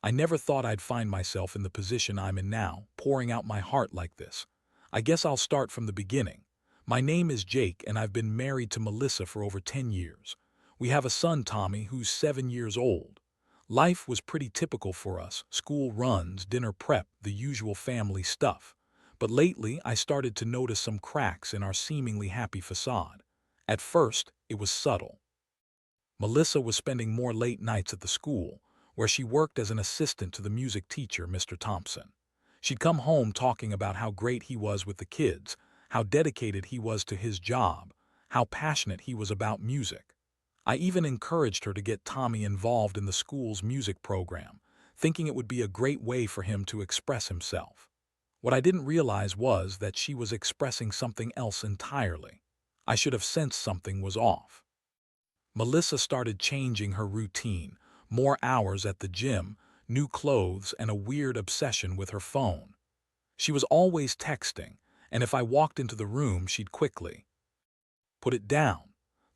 I never thought I'd find myself in the position I'm in now, pouring out my heart like this. I guess I'll start from the beginning. My name is Jake, and I've been married to Melissa for over 10 years. We have a son, Tommy, who's 7 years old. Life was pretty typical for us: school runs, dinner prep, the usual family stuff. But lately, I started to notice some cracks in our seemingly happy facade. At first, it was subtle. Melissa was spending more late nights at the school, where she worked as an assistant to the music teacher, Mr. Thompson. She'd come home talking about how great he was with the kids, how dedicated he was to his job, how passionate he was about music. I even encouraged her to get Tommy involved in the school's music program, thinking it would be a great way for him to express himself. What I didn't realize was that she was expressing something else entirely. I should have sensed something was off. Melissa started changing her routine: more hours at the gym, new clothes, and a weird obsession with her phone. She was always texting, and if I walked into the room, she'd quickly put it down.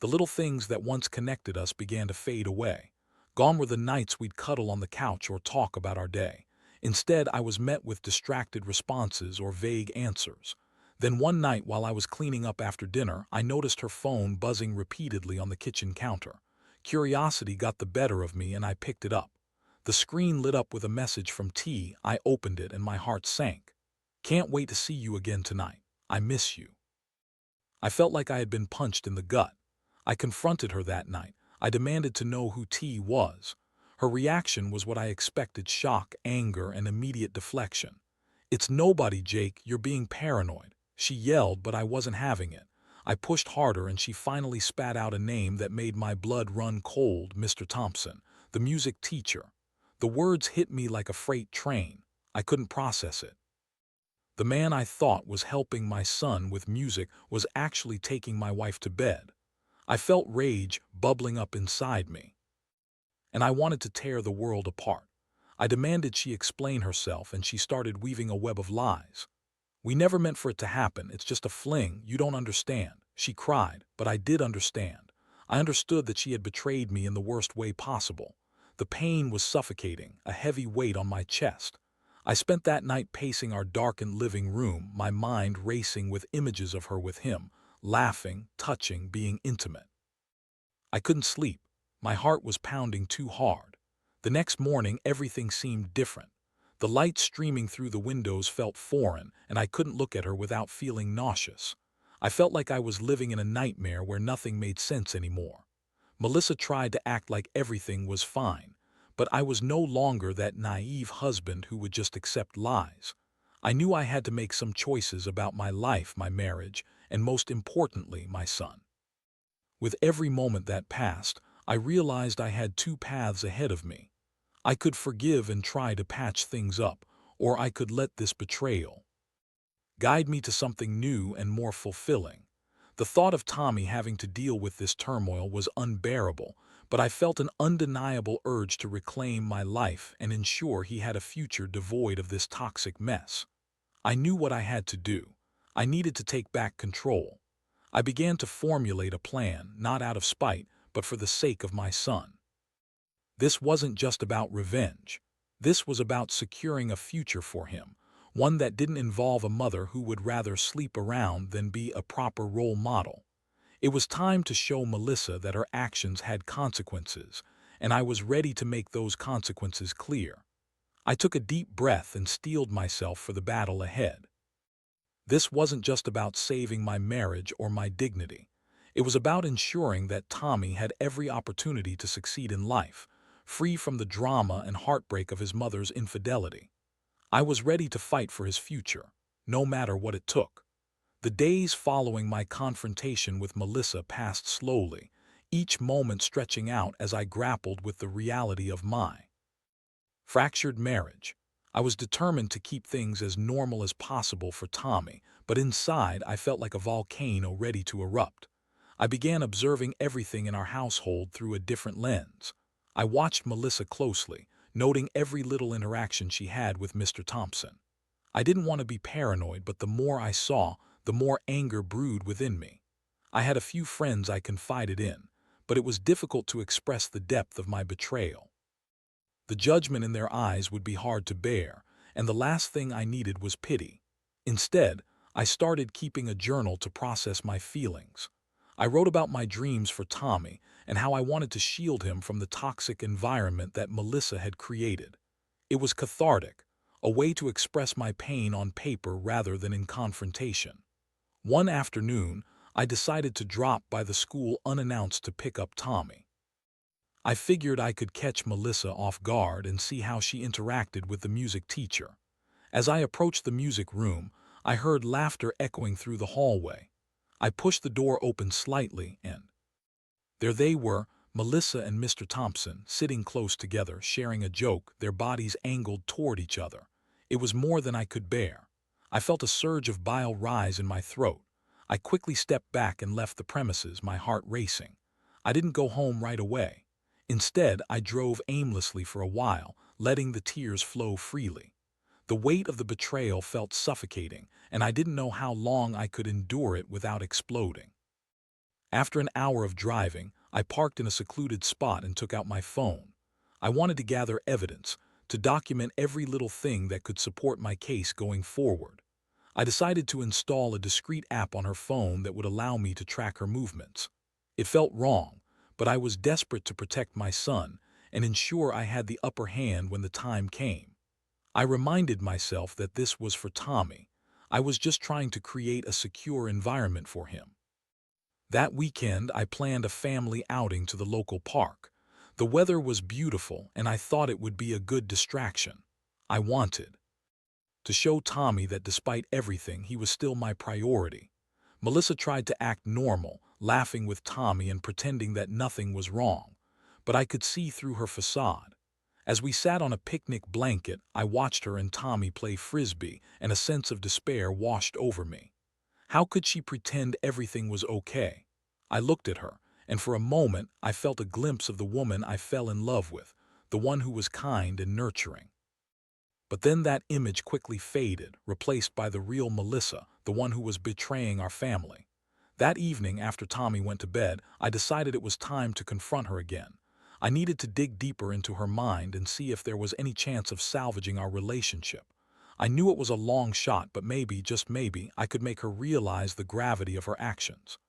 The little things that once connected us began to fade away. Gone were the nights we'd cuddle on the couch or talk about our day. Instead, I was met with distracted responses or vague answers. Then one night, while I was cleaning up after dinner, I noticed her phone buzzing repeatedly on the kitchen counter. Curiosity got the better of me, and I picked it up. The screen lit up with a message from T. I opened it and my heart sank. "Can't wait to see you again tonight. I miss you." I felt like I had been punched in the gut. I confronted her that night. I demanded to know who T was. Her reaction was what I expected: shock, anger, and immediate deflection. "It's nobody, Jake. You're being paranoid," she yelled, but I wasn't having it. I pushed harder, and she finally spat out a name that made my blood run cold: Mr. Thompson, the music teacher. The words hit me like a freight train. I couldn't process it. The man I thought was helping my son with music was actually taking my wife to bed. I felt rage bubbling up inside me, and I wanted to tear the world apart. I demanded she explain herself, and she started weaving a web of lies. "We never meant for it to happen. It's just a fling. You don't understand," she cried. But I did understand. I understood that she had betrayed me in the worst way possible. The pain was suffocating, a heavy weight on my chest. I spent that night pacing our darkened living room, my mind racing with images of her with him, laughing, touching, being intimate. I couldn't sleep. My heart was pounding too hard. The next morning, everything seemed different. The light streaming through the windows felt foreign, and I couldn't look at her without feeling nauseous. I felt like I was living in a nightmare where nothing made sense anymore. Melissa tried to act like everything was fine, but I was no longer that naive husband who would just accept lies. I knew I had to make some choices about my life, my marriage, and most importantly, my son. With every moment that passed, I realized I had two paths ahead of me. I could forgive and try to patch things up, or I could let this betrayal guide me to something new and more fulfilling. The thought of Tommy having to deal with this turmoil was unbearable, but I felt an undeniable urge to reclaim my life and ensure he had a future devoid of this toxic mess. I knew what I had to do. I needed to take back control. I began to formulate a plan, not out of spite, but for the sake of my son. This wasn't just about revenge. This was about securing a future for him, one that didn't involve a mother who would rather sleep around than be a proper role model. It was time to show Melissa that her actions had consequences, and I was ready to make those consequences clear. I took a deep breath and steeled myself for the battle ahead. This wasn't just about saving my marriage or my dignity. It was about ensuring that Tommy had every opportunity to succeed in life, free from the drama and heartbreak of his mother's infidelity. I was ready to fight for his future, no matter what it took. The days following my confrontation with Melissa passed slowly, each moment stretching out as I grappled with the reality of my fractured marriage. I was determined to keep things as normal as possible for Tommy, but inside I felt like a volcano ready to erupt. I began observing everything in our household through a different lens. I watched Melissa closely, noting every little interaction she had with Mr. Thompson. I didn't want to be paranoid, but the more I saw, the more anger brewed within me. I had a few friends I confided in, but it was difficult to express the depth of my betrayal. The judgment in their eyes would be hard to bear, and the last thing I needed was pity. Instead, I started keeping a journal to process my feelings. I wrote about my dreams for Tommy and how I wanted to shield him from the toxic environment that Melissa had created. It was cathartic, a way to express my pain on paper rather than in confrontation. One afternoon, I decided to drop by the school unannounced to pick up Tommy. I figured I could catch Melissa off guard and see how she interacted with the music teacher. As I approached the music room, I heard laughter echoing through the hallway. I pushed the door open slightly and there they were, Melissa and Mr. Thompson, sitting close together, sharing a joke, their bodies angled toward each other. It was more than I could bear. I felt a surge of bile rise in my throat. I quickly stepped back and left the premises, my heart racing. I didn't go home right away. Instead, I drove aimlessly for a while, letting the tears flow freely. The weight of the betrayal felt suffocating, and I didn't know how long I could endure it without exploding. After an hour of driving, I parked in a secluded spot and took out my phone. I wanted to gather evidence, to document every little thing that could support my case going forward. I decided to install a discreet app on her phone that would allow me to track her movements. It felt wrong, but I was desperate to protect my son and ensure I had the upper hand when the time came. I reminded myself that this was for Tommy. I was just trying to create a secure environment for him. That weekend, I planned a family outing to the local park. The weather was beautiful, and I thought it would be a good distraction. I wanted to show Tommy that despite everything, he was still my priority. Melissa tried to act normal, laughing with Tommy and pretending that nothing was wrong, but I could see through her facade. As we sat on a picnic blanket, I watched her and Tommy play frisbee, and a sense of despair washed over me. How could she pretend everything was okay? I looked at her, and for a moment I felt a glimpse of the woman I fell in love with, the one who was kind and nurturing. But then that image quickly faded, replaced by the real Melissa, the one who was betraying our family. That evening, after Tommy went to bed, I decided it was time to confront her again. I needed to dig deeper into her mind and see if there was any chance of salvaging our relationship. I knew it was a long shot, but maybe, just maybe, I could make her realize the gravity of her actions.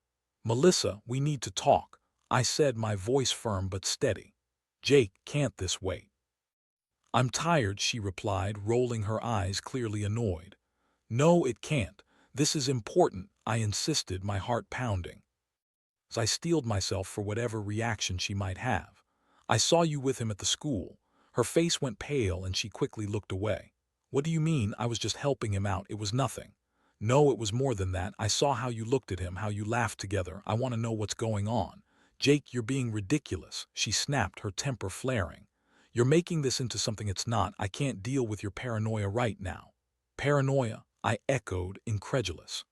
"Melissa, we need to talk," I said, my voice firm but steady. "Jake, can't this wait?" "I'm tired," she replied, rolling her eyes, clearly annoyed. "No, it can't. This is important," I insisted, my heart pounding. As I steeled myself for whatever reaction she might have. "I saw you with him at the school." Her face went pale and she quickly looked away. "What do you mean? I was just helping him out. It was nothing." "No, it was more than that. I saw how you looked at him, how you laughed together. I want to know what's going on." "Jake, you're being ridiculous," she snapped, her temper flaring. "You're making this into something it's not. I can't deal with your paranoia right now." "Paranoia?" I echoed, incredulous.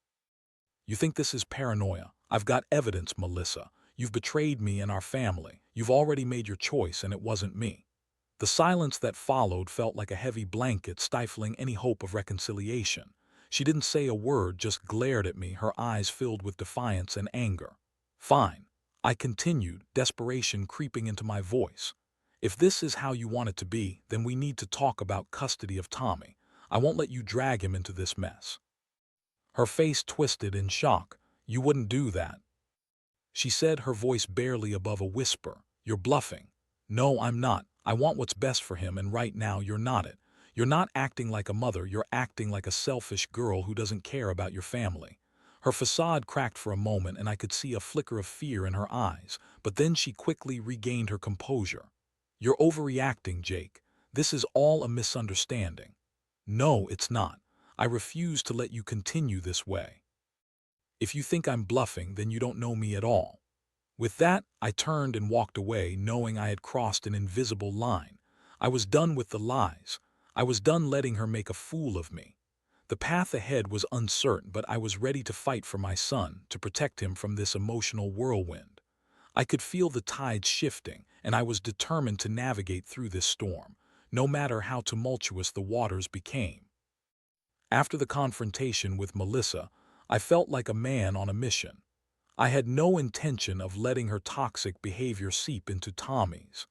"You think this is paranoia? I've got evidence, Melissa. You've betrayed me and our family. You've already made your choice, and it wasn't me." The silence that followed felt like a heavy blanket stifling any hope of reconciliation. She didn't say a word, just glared at me, her eyes filled with defiance and anger. "Fine," I continued, desperation creeping into my voice. "If this is how you want it to be, then we need to talk about custody of Tommy. I won't let you drag him into this mess." Her face twisted in shock. "You wouldn't do that," she said, her voice barely above a whisper. "You're bluffing." "No, I'm not. I want what's best for him, and right now you're not it. You're not acting like a mother, you're acting like a selfish girl who doesn't care about your family." Her facade cracked for a moment and I could see a flicker of fear in her eyes, but then she quickly regained her composure. "You're overreacting, Jake. This is all a misunderstanding." "No, it's not. I refuse to let you continue this way. If you think I'm bluffing, then you don't know me at all." With that, I turned and walked away, knowing I had crossed an invisible line. I was done with the lies. I was done letting her make a fool of me. The path ahead was uncertain, but I was ready to fight for my son, to protect him from this emotional whirlwind. I could feel the tides shifting, and I was determined to navigate through this storm, no matter how tumultuous the waters became. After the confrontation with Melissa, I felt like a man on a mission. I had no intention of letting her toxic behavior seep into Tommy's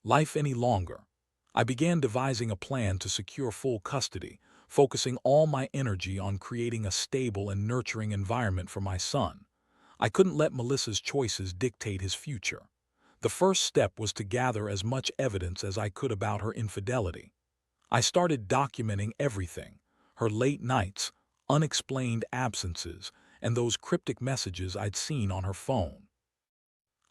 life any longer. I began devising a plan to secure full custody, focusing all my energy on creating a stable and nurturing environment for my son. I couldn't let Melissa's choices dictate his future. The first step was to gather as much evidence as I could about her infidelity. I started documenting everything: her late nights, unexplained absences, and those cryptic messages I'd seen on her phone.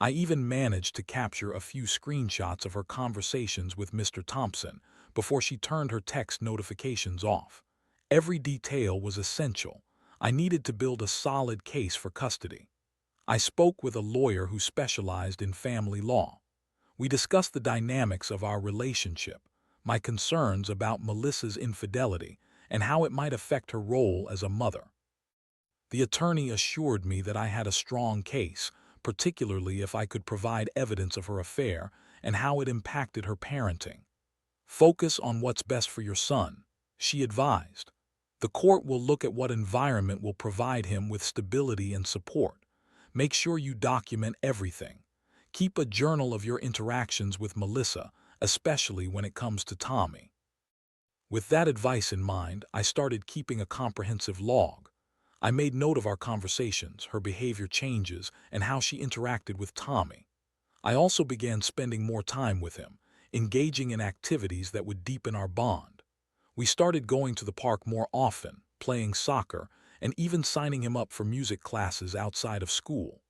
I even managed to capture a few screenshots of her conversations with Mr. Thompson before she turned her text notifications off. Every detail was essential. I needed to build a solid case for custody. I spoke with a lawyer who specialized in family law. We discussed the dynamics of our relationship, my concerns about Melissa's infidelity, and how it might affect her role as a mother. The attorney assured me that I had a strong case, particularly if I could provide evidence of her affair and how it impacted her parenting. Focus on what's best for your son, she advised. The court will look at what environment will provide him with stability and support. Make sure you document everything. Keep a journal of your interactions with Melissa, especially when it comes to Tommy. With that advice in mind, I started keeping a comprehensive log. I made note of our conversations, her behavior changes, and how she interacted with Tommy. I also began spending more time with him, engaging in activities that would deepen our bond. We started going to the park more often, playing soccer, and even signing him up for music classes outside of school.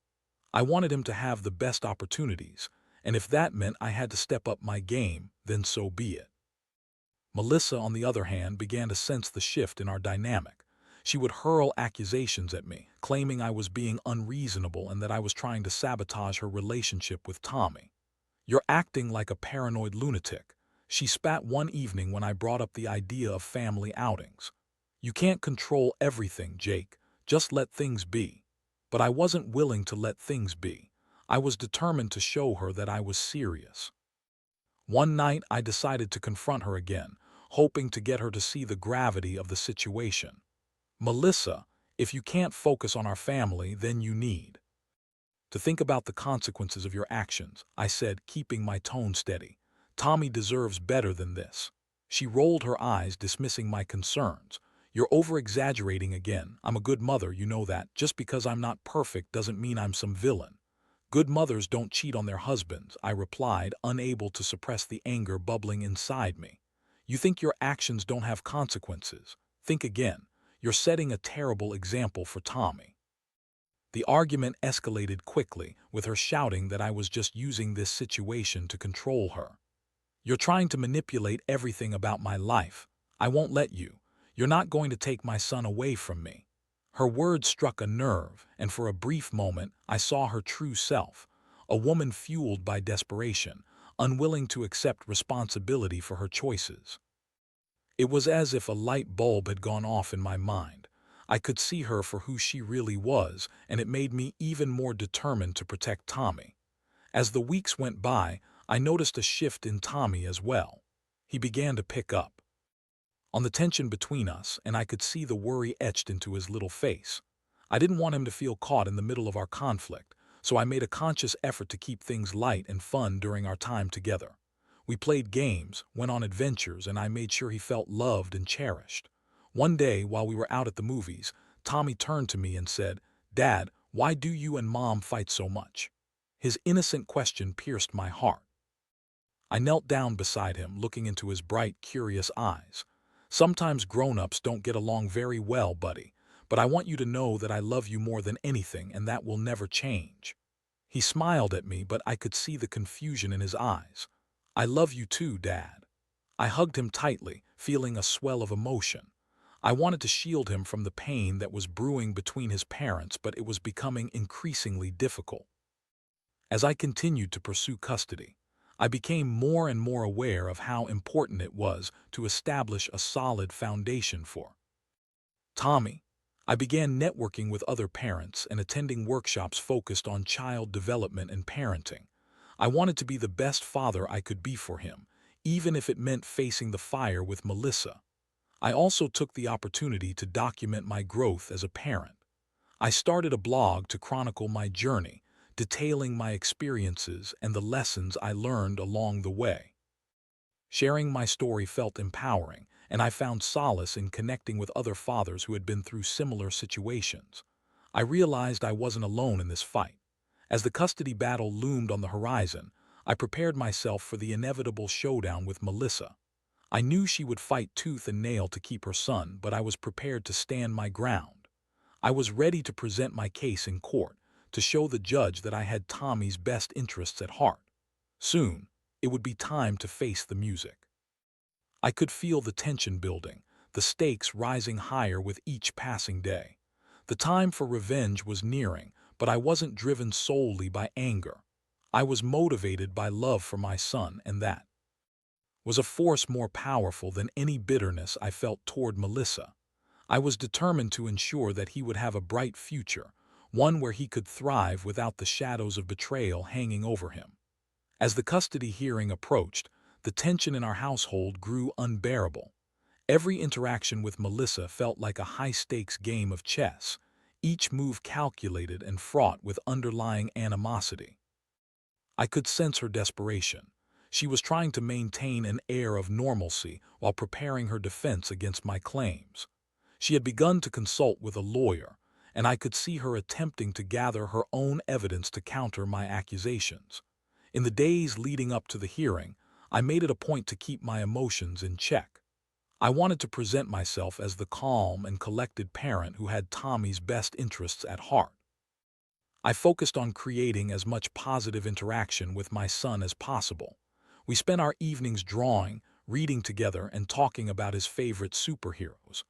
I wanted him to have the best opportunities, and if that meant I had to step up my game, then so be it. Melissa, on the other hand, began to sense the shift in our dynamic. She would hurl accusations at me, claiming I was being unreasonable and that I was trying to sabotage her relationship with Tommy. "You're acting like a paranoid lunatic," she spat one evening when I brought up the idea of family outings. "You can't control everything, Jake. Just let things be." But I wasn't willing to let things be. I was determined to show her that I was serious. One night, I decided to confront her again, hoping to get her to see the gravity of the situation. "Melissa, if you can't focus on our family, then you need to think about the consequences of your actions," I said, keeping my tone steady. "Tommy deserves better than this." She rolled her eyes, dismissing my concerns. "You're over-exaggerating again. I'm a good mother, you know that. Just because I'm not perfect doesn't mean I'm some villain." "Good mothers don't cheat on their husbands," I replied, unable to suppress the anger bubbling inside me. "You think your actions don't have consequences? Think again. You're setting a terrible example for Tommy." The argument escalated quickly, with her shouting that I was just using this situation to control her. "You're trying to manipulate everything about my life. I won't let you. You're not going to take my son away from me." Her words struck a nerve, and for a brief moment I saw her true self, a woman fueled by desperation, unwilling to accept responsibility for her choices. It was as if a light bulb had gone off in my mind. I could see her for who she really was, and it made me even more determined to protect Tommy. As the weeks went by, I noticed a shift in Tommy as well. He began to pick up on the tension between us, and I could see the worry etched into his little face. I didn't want him to feel caught in the middle of our conflict, so I made a conscious effort to keep things light and fun during our time together. We played games, went on adventures, and I made sure he felt loved and cherished. One day, while we were out at the movies, Tommy turned to me and said, "Dad, why do you and Mom fight so much?" His innocent question pierced my heart. I knelt down beside him, looking into his bright, curious eyes. "Sometimes grown-ups don't get along very well, buddy, but I want you to know that I love you more than anything, and that will never change." He smiled at me, but I could see the confusion in his eyes. "I love you too, Dad." I hugged him tightly, feeling a swell of emotion. I wanted to shield him from the pain that was brewing between his parents, but it was becoming increasingly difficult. As I continued to pursue custody, I became more and more aware of how important it was to establish a solid foundation for Tommy. I began networking with other parents and attending workshops focused on child development and parenting. I wanted to be the best father I could be for him, even if it meant facing the fire with Melissa. I also took the opportunity to document my growth as a parent. I started a blog to chronicle my journey, detailing my experiences and the lessons I learned along the way. Sharing my story felt empowering, and I found solace in connecting with other fathers who had been through similar situations. I realized I wasn't alone in this fight. As the custody battle loomed on the horizon, I prepared myself for the inevitable showdown with Melissa. I knew she would fight tooth and nail to keep her son, but I was prepared to stand my ground. I was ready to present my case in court, to show the judge that I had Tommy's best interests at heart. Soon, it would be time to face the music. I could feel the tension building, the stakes rising higher with each passing day. The time for revenge was nearing, but I wasn't driven solely by anger. I was motivated by love for my son, and that was a force more powerful than any bitterness I felt toward Melissa. I was determined to ensure that he would have a bright future, one where he could thrive without the shadows of betrayal hanging over him. As the custody hearing approached, the tension in our household grew unbearable. Every interaction with Melissa felt like a high-stakes game of chess, each move calculated and fraught with underlying animosity. I could sense her desperation. She was trying to maintain an air of normalcy while preparing her defense against my claims. She had begun to consult with a lawyer, and I could see her attempting to gather her own evidence to counter my accusations. In the days leading up to the hearing, I made it a point to keep my emotions in check. I wanted to present myself as the calm and collected parent who had Tommy's best interests at heart. I focused on creating as much positive interaction with my son as possible. We spent our evenings drawing, reading together, and talking about his favorite superheroes.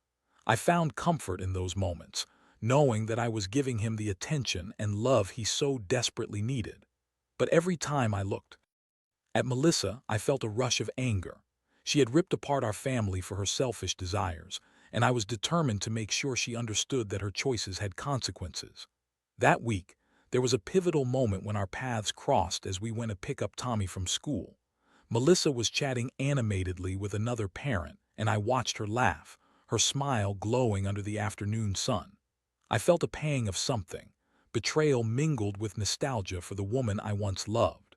I found comfort in those moments, knowing that I was giving him the attention and love he so desperately needed. But every time I looked at Melissa, I felt a rush of anger. She had ripped apart our family for her selfish desires, and I was determined to make sure she understood that her choices had consequences. That week, there was a pivotal moment when our paths crossed as we went to pick up Tommy from school. Melissa was chatting animatedly with another parent, and I watched her laugh, her smile glowing under the afternoon sun. I felt a pang of something, betrayal mingled with nostalgia for the woman I once loved.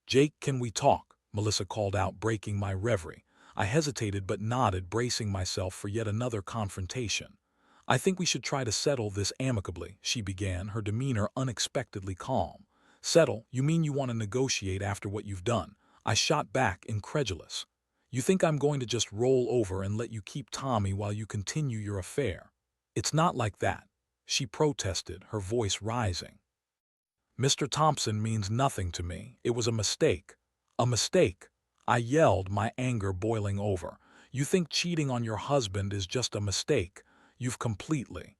"Jake, can we talk?" Melissa called out, breaking my reverie. I hesitated but nodded, bracing myself for yet another confrontation. "I think we should try to settle this amicably," she began, her demeanor unexpectedly calm. "Settle? You mean you want to negotiate after what you've done?" I shot back, incredulous. "You think I'm going to just roll over and let you keep Tommy while you continue your affair?" "It's not like that," she protested, her voice rising. "Mr. Thompson means nothing to me. It was a mistake." "A mistake?" I yelled, my anger boiling over. "You think cheating on your husband is just a mistake? You've completely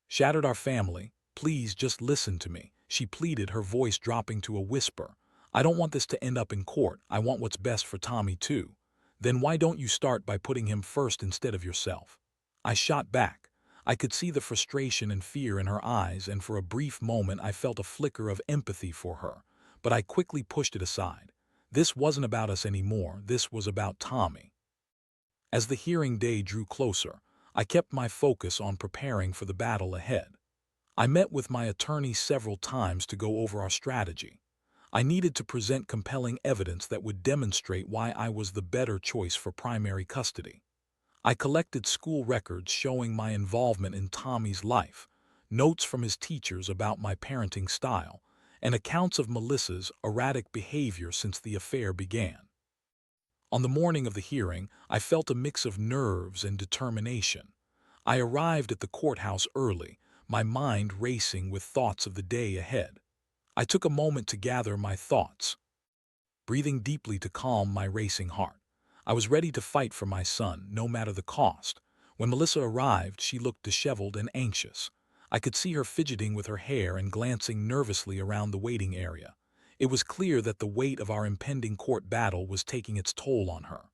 shattered our family. Please just listen to me," she pleaded, her voice dropping to a whisper. "I don't want this to end up in court. I want what's best for Tommy too." "Then why don't you start by putting him first instead of yourself?" I shot back. I could see the frustration and fear in her eyes, and for a brief moment I felt a flicker of empathy for her, but I quickly pushed it aside. This wasn't about us anymore. This was about Tommy. As the hearing day drew closer, I kept my focus on preparing for the battle ahead. I met with my attorney several times to go over our strategy. I needed to present compelling evidence that would demonstrate why I was the better choice for primary custody. I collected school records showing my involvement in Tommy's life, notes from his teachers about my parenting style, and accounts of Melissa's erratic behavior since the affair began. On the morning of the hearing, I felt a mix of nerves and determination. I arrived at the courthouse early, my mind racing with thoughts of the day ahead. I took a moment to gather my thoughts, breathing deeply to calm my racing heart. I was ready to fight for my son, no matter the cost. When Melissa arrived, she looked disheveled and anxious. I could see her fidgeting with her hair and glancing nervously around the waiting area. It was clear that the weight of our impending court battle was taking its toll on her.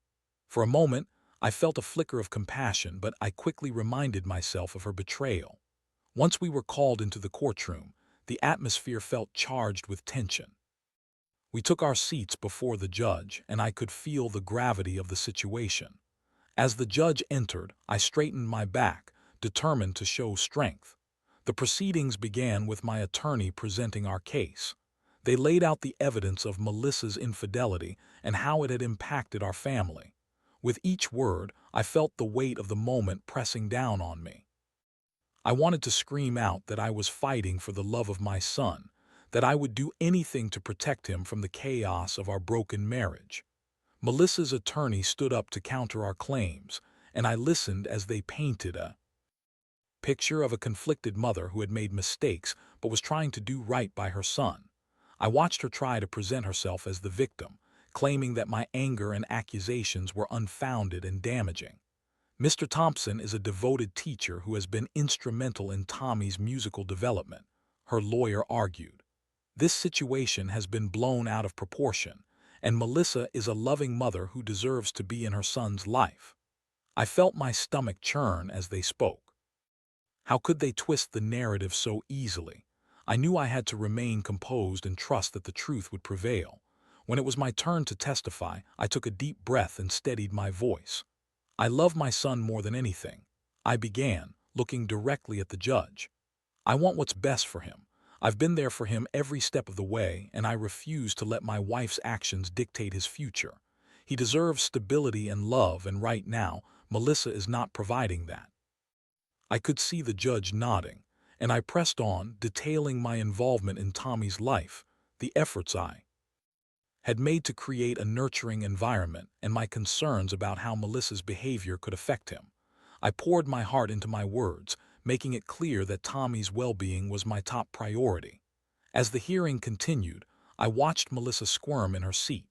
For a moment, I felt a flicker of compassion, but I quickly reminded myself of her betrayal. Once we were called into the courtroom, the atmosphere felt charged with tension. We took our seats before the judge, and I could feel the gravity of the situation. As the judge entered, I straightened my back, determined to show strength. The proceedings began with my attorney presenting our case. They laid out the evidence of Melissa's infidelity and how it had impacted our family. With each word, I felt the weight of the moment pressing down on me. I wanted to scream out that I was fighting for the love of my son, that I would do anything to protect him from the chaos of our broken marriage. Melissa's attorney stood up to counter our claims, and I listened as they painted a picture of a conflicted mother who had made mistakes but was trying to do right by her son. I watched her try to present herself as the victim, claiming that my anger and accusations were unfounded and damaging. Mr. Thompson is a devoted teacher who has been instrumental in Tommy's musical development, her lawyer argued. This situation has been blown out of proportion, and Melissa is a loving mother who deserves to be in her son's life. I felt my stomach churn as they spoke. How could they twist the narrative so easily? I knew I had to remain composed and trust that the truth would prevail. When it was my turn to testify, I took a deep breath and steadied my voice. I love my son more than anything. I began, looking directly at the judge. I want what's best for him. I've been there for him every step of the way, and I refuse to let my wife's actions dictate his future. He deserves stability and love, and right now, Melissa is not providing that. I could see the judge nodding, and I pressed on, detailing my involvement in Tommy's life, the efforts I had made to create a nurturing environment, and my concerns about how Melissa's behavior could affect him. I poured my heart into my words, making it clear that Tommy's well-being was my top priority. As the hearing continued, I watched Melissa squirm in her seat.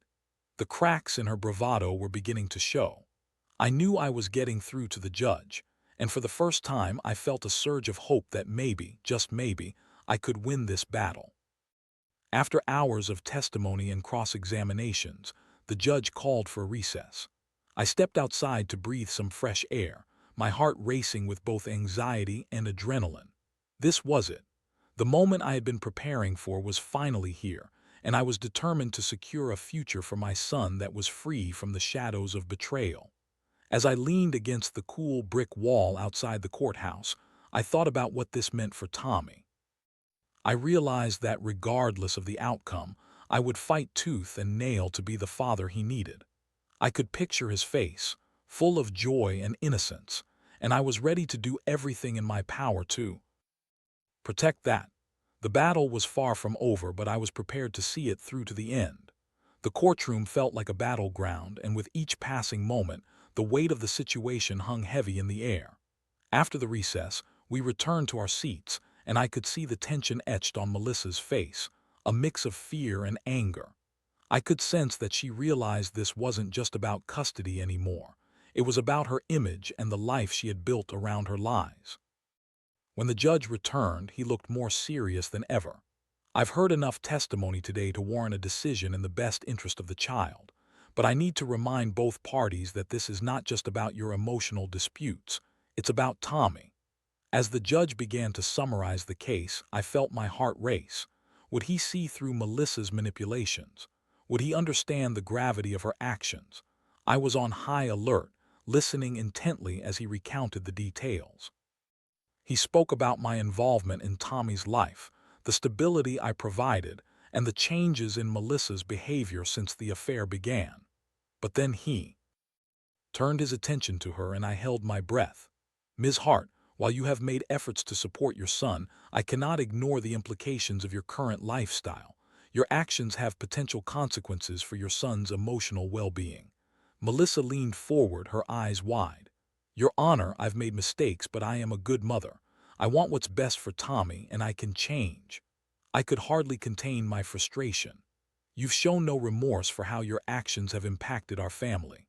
The cracks in her bravado were beginning to show. I knew I was getting through to the judge, and for the first time I felt a surge of hope that maybe, just maybe, I could win this battle. After hours of testimony and cross-examinations, the judge called for a recess. I stepped outside to breathe some fresh air, my heart racing with both anxiety and adrenaline. This was it. The moment I had been preparing for was finally here, and I was determined to secure a future for my son that was free from the shadows of betrayal. As I leaned against the cool brick wall outside the courthouse, I thought about what this meant for Tommy. I realized that regardless of the outcome, I would fight tooth and nail to be the father he needed. I could picture his face, full of joy and innocence, and I was ready to do everything in my power to protect that. The battle was far from over, but I was prepared to see it through to the end. The courtroom felt like a battleground, and with each passing moment, the weight of the situation hung heavy in the air. After the recess, we returned to our seats, and I could see the tension etched on Melissa's face, a mix of fear and anger. I could sense that she realized this wasn't just about custody anymore. It was about her image and the life she had built around her lies. When the judge returned, he looked more serious than ever. I've heard enough testimony today to warrant a decision in the best interest of the child, but I need to remind both parties that this is not just about your emotional disputes. It's about Tommy. As the judge began to summarize the case, I felt my heart race. Would he see through Melissa's manipulations? Would he understand the gravity of her actions? I was on high alert, listening intently as he recounted the details. He spoke about my involvement in Tommy's life, the stability I provided, and the changes in Melissa's behavior since the affair began. But then he turned his attention to her, and I held my breath. Ms. Hart, while you have made efforts to support your son, I cannot ignore the implications of your current lifestyle. Your actions have potential consequences for your son's emotional well-being. Melissa leaned forward, her eyes wide. Your Honor, I've made mistakes, but I am a good mother. I want what's best for Tommy, and I can change. I could hardly contain my frustration. You've shown no remorse for how your actions have impacted our family.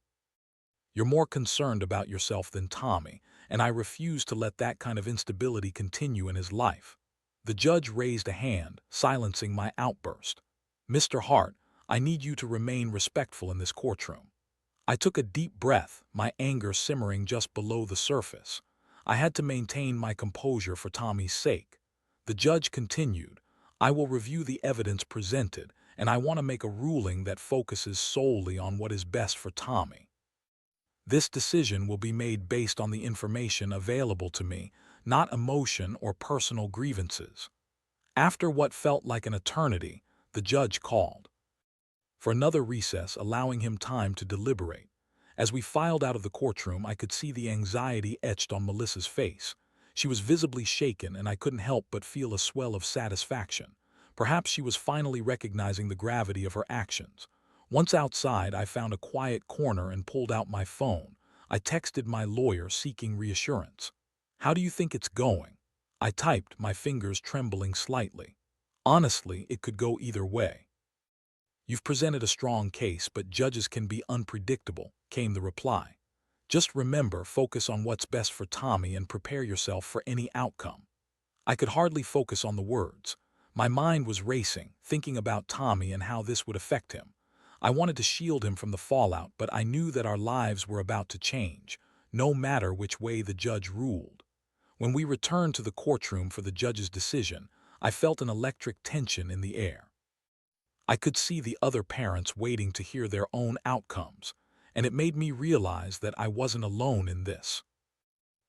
You're more concerned about yourself than Tommy, and I refuse to let that kind of instability continue in his life. The judge raised a hand, silencing my outburst. Mr. Hart, I need you to remain respectful in this courtroom. I took a deep breath, my anger simmering just below the surface. I had to maintain my composure for Tommy's sake. The judge continued, I will review the evidence presented, and I want to make a ruling that focuses solely on what is best for Tommy. This decision will be made based on the information available to me, not emotion or personal grievances. After what felt like an eternity, the judge called for another recess, allowing him time to deliberate. As we filed out of the courtroom, I could see the anxiety etched on Melissa's face. She was visibly shaken, and I couldn't help but feel a swell of satisfaction. Perhaps she was finally recognizing the gravity of her actions. Once outside, I found a quiet corner and pulled out my phone. I texted my lawyer seeking reassurance. "How do you think it's going?" I typed, my fingers trembling slightly. "Honestly, it could go either way." "You've presented a strong case, but judges can be unpredictable," came the reply. "Just remember, focus on what's best for Tommy and prepare yourself for any outcome." I could hardly focus on the words. My mind was racing, thinking about Tommy and how this would affect him. I wanted to shield him from the fallout, but I knew that our lives were about to change, no matter which way the judge ruled. When we returned to the courtroom for the judge's decision, I felt an electric tension in the air. I could see the other parents waiting to hear their own outcomes, and it made me realize that I wasn't alone in this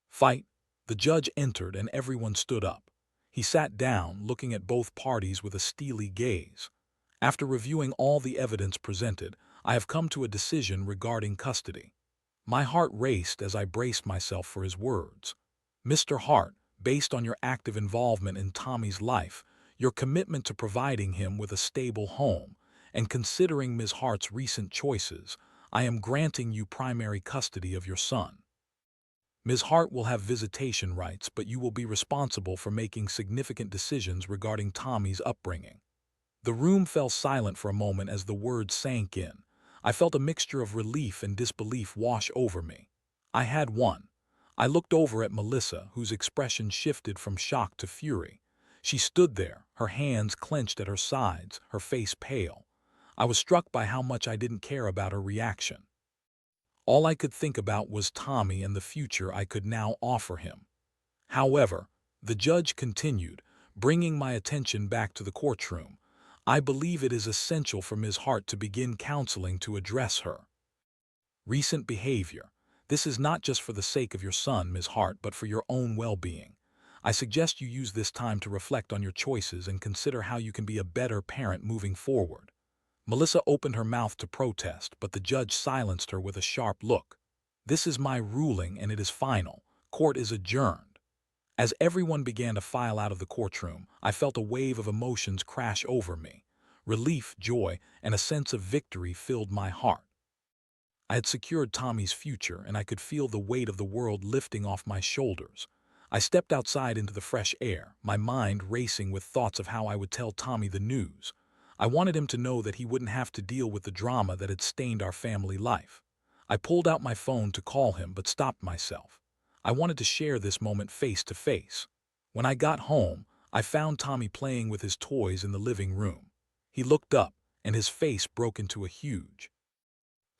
fight. The judge entered and everyone stood up. He sat down, looking at both parties with a steely gaze. "After reviewing all the evidence presented, I have come to a decision regarding custody." My heart raced as I braced myself for his words. "Mr. Hart, based on your active involvement in Tommy's life, your commitment to providing him with a stable home, and considering Ms. Hart's recent choices, I am granting you primary custody of your son. Ms. Hart will have visitation rights, but you will be responsible for making significant decisions regarding Tommy's upbringing." The room fell silent for a moment as the words sank in. I felt a mixture of relief and disbelief wash over me. I had won. I looked over at Melissa, whose expression shifted from shock to fury. She stood there, her hands clenched at her sides, her face pale. I was struck by how much I didn't care about her reaction. All I could think about was Tommy and the future I could now offer him. However, the judge continued, bringing my attention back to the courtroom. "I believe it is essential for Ms. Hart to begin counseling to address her recent behavior. This is not just for the sake of your son, Ms. Hart, but for your own well-being. I suggest you use this time to reflect on your choices and consider how you can be a better parent moving forward." Melissa opened her mouth to protest, but the judge silenced her with a sharp look. "This is my ruling, and it is final. Court is adjourned." As everyone began to file out of the courtroom, I felt a wave of emotions crash over me. Relief, joy, and a sense of victory filled my heart. I had secured Tommy's future, and I could feel the weight of the world lifting off my shoulders. I stepped outside into the fresh air, my mind racing with thoughts of how I would tell Tommy the news. I wanted him to know that he wouldn't have to deal with the drama that had stained our family life. I pulled out my phone to call him, but stopped myself. I wanted to share this moment face to face. When I got home, I found Tommy playing with his toys in the living room. He looked up, and his face broke into a huge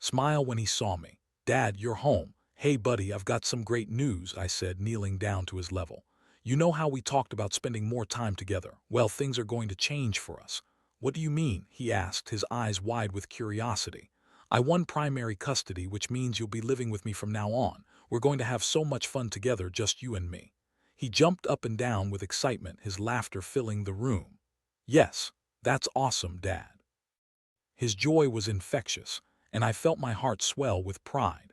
smile when he saw me. "Dad, you're home. Hey buddy, I've got some great news," I said, kneeling down to his level. "You know how we talked about spending more time together? Well, things are going to change for us." "What do you mean?" he asked, his eyes wide with curiosity. "I won primary custody, which means you'll be living with me from now on. We're going to have so much fun together, just you and me." He jumped up and down with excitement, his laughter filling the room. "Yes, that's awesome, Dad." His joy was infectious, and I felt my heart swell with pride.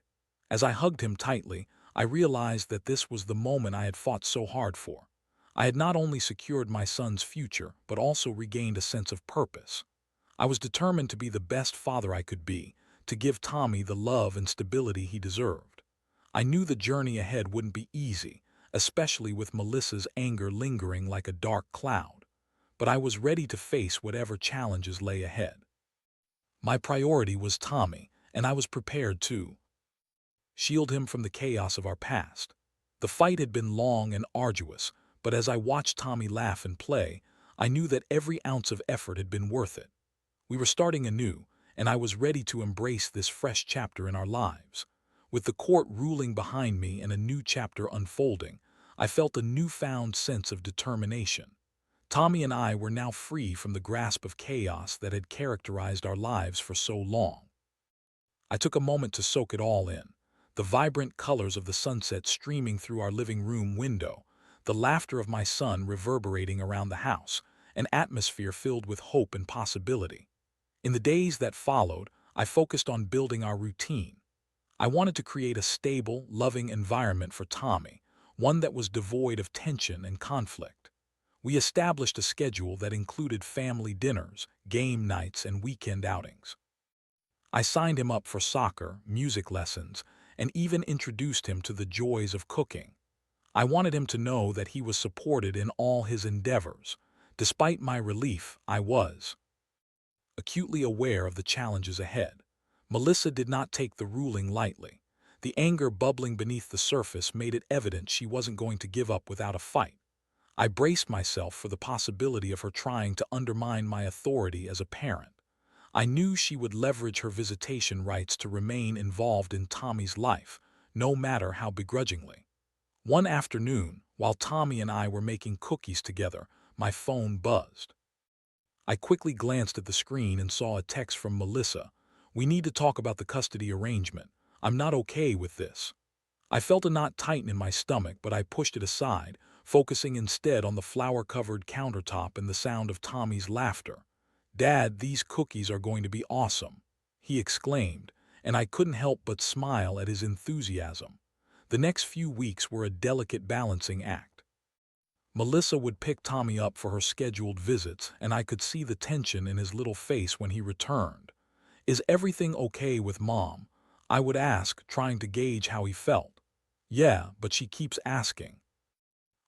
As I hugged him tightly, I realized that this was the moment I had fought so hard for. I had not only secured my son's future, but also regained a sense of purpose. I was determined to be the best father I could be, to give Tommy the love and stability he deserved. I knew the journey ahead wouldn't be easy, especially with Melissa's anger lingering like a dark cloud. But I was ready to face whatever challenges lay ahead. My priority was Tommy, and I was prepared to shield him from the chaos of our past. The fight had been long and arduous, but as I watched Tommy laugh and play, I knew that every ounce of effort had been worth it. We were starting anew, and I was ready to embrace this fresh chapter in our lives. With the court ruling behind me and a new chapter unfolding, I felt a newfound sense of determination. Tommy and I were now free from the grasp of chaos that had characterized our lives for so long. I took a moment to soak it all in. The vibrant colors of the sunset streaming through our living room window, the laughter of my son reverberating around the house, an atmosphere filled with hope and possibility. In the days that followed, I focused on building our routine. I wanted to create a stable, loving environment for Tommy, one that was devoid of tension and conflict. We established a schedule that included family dinners, game nights, and weekend outings. I signed him up for soccer, music lessons, and even introduced him to the joys of cooking. I wanted him to know that he was supported in all his endeavors. Despite my relief, I was acutely aware of the challenges ahead. Melissa did not take the ruling lightly. The anger bubbling beneath the surface made it evident she wasn't going to give up without a fight. I braced myself for the possibility of her trying to undermine my authority as a parent. I knew she would leverage her visitation rights to remain involved in Tommy's life, no matter how begrudgingly. One afternoon, while Tommy and I were making cookies together, my phone buzzed. I quickly glanced at the screen and saw a text from Melissa. "We need to talk about the custody arrangement. I'm not okay with this." I felt a knot tighten in my stomach, but I pushed it aside, focusing instead on the flour-covered countertop and the sound of Tommy's laughter. "Dad, these cookies are going to be awesome," he exclaimed, and I couldn't help but smile at his enthusiasm. The next few weeks were a delicate balancing act. Melissa would pick Tommy up for her scheduled visits, and I could see the tension in his little face when he returned. "Is everything okay with Mom?" I would ask, trying to gauge how he felt. "Yeah, but she keeps asking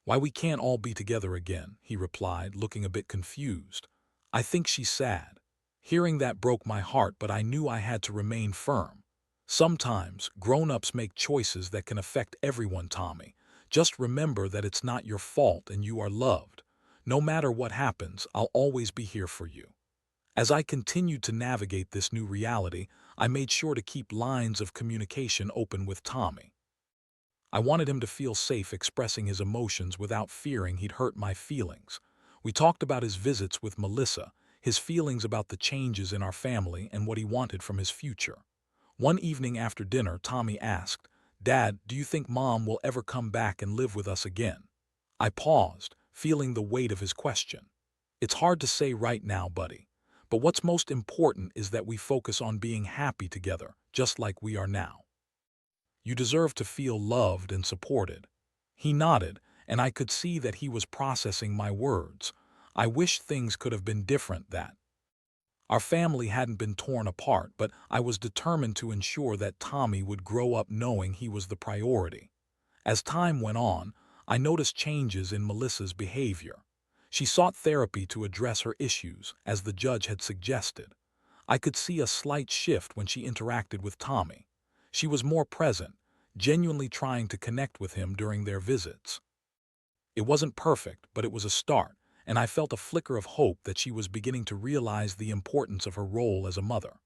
why we can't all be together again," he replied, looking a bit confused. "I think she's sad." Hearing that broke my heart, but I knew I had to remain firm. "Sometimes, grown-ups make choices that can affect everyone, Tommy. Just remember that it's not your fault and you are loved. No matter what happens, I'll always be here for you." As I continued to navigate this new reality, I made sure to keep lines of communication open with Tommy. I wanted him to feel safe expressing his emotions without fearing he'd hurt my feelings. We talked about his visits with Melissa, his feelings about the changes in our family, and what he wanted from his future. One evening after dinner, Tommy asked, "Dad, do you think Mom will ever come back and live with us again?" I paused, feeling the weight of his question. "It's hard to say right now, buddy. But what's most important is that we focus on being happy together, just like we are now. You deserve to feel loved and supported." He nodded, and I could see that he was processing my words. I wish things could have been different, that our family hadn't been torn apart, but I was determined to ensure that Tommy would grow up knowing he was the priority. As time went on, I noticed changes in Melissa's behavior. She sought therapy to address her issues, as the judge had suggested. I could see a slight shift when she interacted with Tommy. She was more present, genuinely trying to connect with him during their visits. It wasn't perfect, but it was a start, and I felt a flicker of hope that she was beginning to realize the importance of her role as a mother.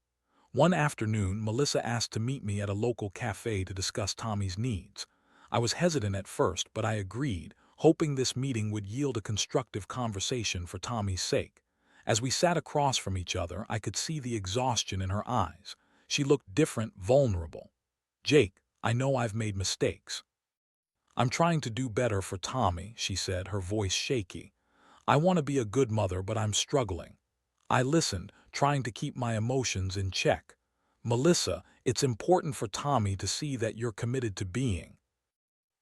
One afternoon, Melissa asked to meet me at a local cafe to discuss Tommy's needs. I was hesitant at first, but I agreed, hoping this meeting would yield a constructive conversation for Tommy's sake. As we sat across from each other, I could see the exhaustion in her eyes. She looked different, vulnerable. "Jake, I know I've made mistakes. I'm trying to do better for Tommy," she said, her voice shaky. "I want to be a good mother, but I'm struggling." I listened, trying to keep my emotions in check. "Melissa, it's important for Tommy to see that you're committed to being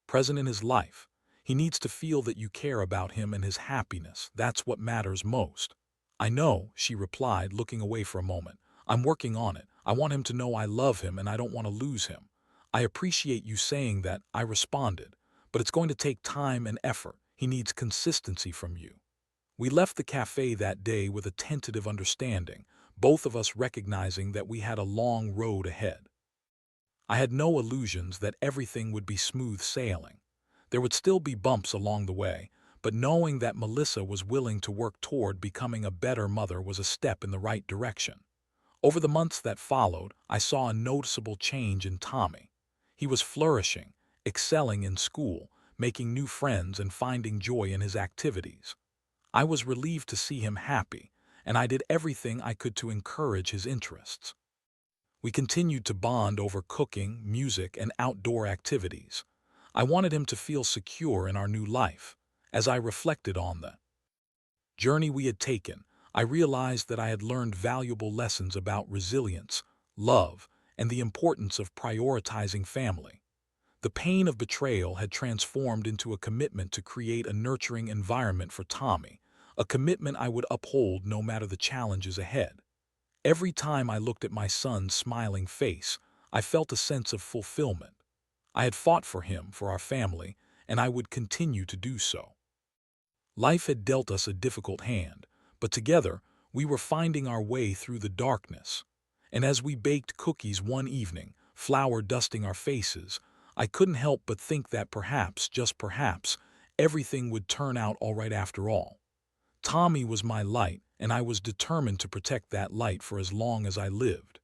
present in his life. He needs to feel that you care about him and his happiness. That's what matters most." "I know," she replied, looking away for a moment. "I'm working on it. I want him to know I love him and I don't want to lose him." "I appreciate you saying that," I responded, "but it's going to take time and effort. He needs consistency from you." We left the cafe that day with a tentative understanding, both of us recognizing that we had a long road ahead. I had no illusions that everything would be smooth sailing. There would still be bumps along the way, but knowing that Melissa was willing to work toward becoming a better mother was a step in the right direction. Over the months that followed, I saw a noticeable change in Tommy. He was flourishing, excelling in school, making new friends and finding joy in his activities. I was relieved to see him happy, and I did everything I could to encourage his interests. We continued to bond over cooking, music, and outdoor activities. I wanted him to feel secure in our new life. As I reflected on the journey we had taken, I realized that I had learned valuable lessons about resilience, love, and the importance of prioritizing family. The pain of betrayal had transformed into a commitment to create a nurturing environment for Tommy, a commitment I would uphold no matter the challenges ahead. Every time I looked at my son's smiling face, I felt a sense of fulfillment. I had fought for him, for our family, and I would continue to do so. Life had dealt us a difficult hand, but together we were finding our way through the darkness. And as we baked cookies one evening, flour dusting our faces, I couldn't help but think that perhaps, just perhaps, everything would turn out all right after all. Tommy was my light, and I was determined to protect that light for as long as I lived.